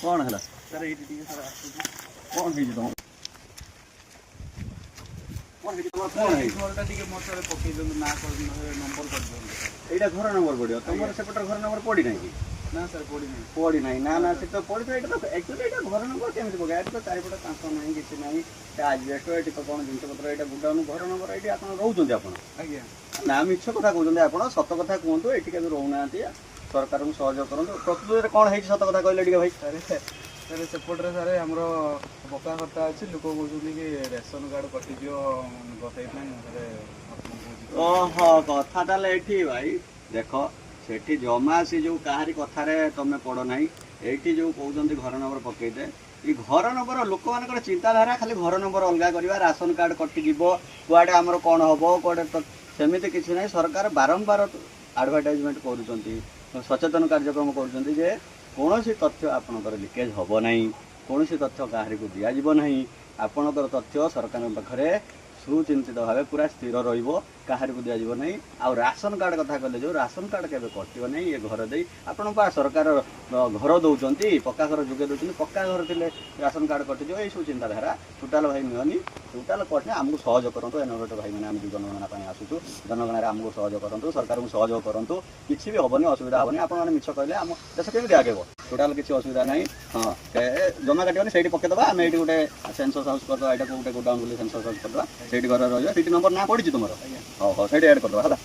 कौन है सर ये टीके सर आसुची कौन है तुम कौन है तुम कौन है घरटा टिके मोटर पकई दन ना कर नंबर कर दन एटा घर नंबर पड़ियो तुमर सेपटर घर नंबर पड़ी नहीं कि ना सर पड़ी नहीं ना ना से तो पड़ी तो एटा तो एक्चुअली एटा घर नंबर केमति पगा एटा तो चारिपट कांस नहीं किछि नहीं ते आजबेस्ट एटी तो कोन जिंस पत्र एटा गुडाउन घर नंबर एटी आपण रहउछन आपण आज्ञा ना मिछ कथा कहउछन आपण सत कथा कहंतु एटी के रहउनांती सरकार को सहयोग करंतु प्रकृति कोन है सत कथा कहले टिके भाई सर सेपटे सर आमर पक्का कथा अच्छी लोक कहते कि रेशन कार्ड कटिज ओहो कथा ताले एठी भाई देख सेठी जमा सी जो काहारी कथारे तमे पड़ नाही एठी जो कहउछन घर नंबर पकई दे ई घर नंबर लोक मानकर चिंताधारा खाली घर नंबर अलगा करवा राशन कार्ड कटि जीवो कुआडे हमर कोन हबो कुआडे सेमिति किछि नाही सरकार बारंबार एडवर्टाइजमेंट करूछंती सचेतन कार्यक्रम करूछंती जे कौन तथ्य आपणकर लिकेज हम ना कौन तथ्य कहारी को दि जाव ना आपणकर तथ्य सरकार पाखे सुचिंतित भाव पूरा स्थिर रहारी को दि जाव ना आ राशन कार्ड कथा कहले जो राशन कार्ड के कटो ना ये घर दे आपण सरकार घर दौरान पक्का घर जोगे दौरान पक्का घर थे राशन कार्ड कटिज ये सब चिंताधारा टोटाल भाई निअनि टोटाल कटे आमको सहयोग करूँ एनोवेट भाई मैंने आम जनगणना आसुचु जनगणना आमको सहयोग करूँ सरकार को सहयोग करूँ किसी भी हेनी असुविधा हेनी आपने मिछ कहले आम देश केमी आगे टोटाल किसी असुविधा ना हाँ जमा काटनी से पकईदे आम ये गोटे सेंसस हाउस करदा यहाँ गोटे गोडाउन सेंसस हाउस करदा से घर रही नंबर ना पड़ी तुम हाँ हाँ से एड करदा।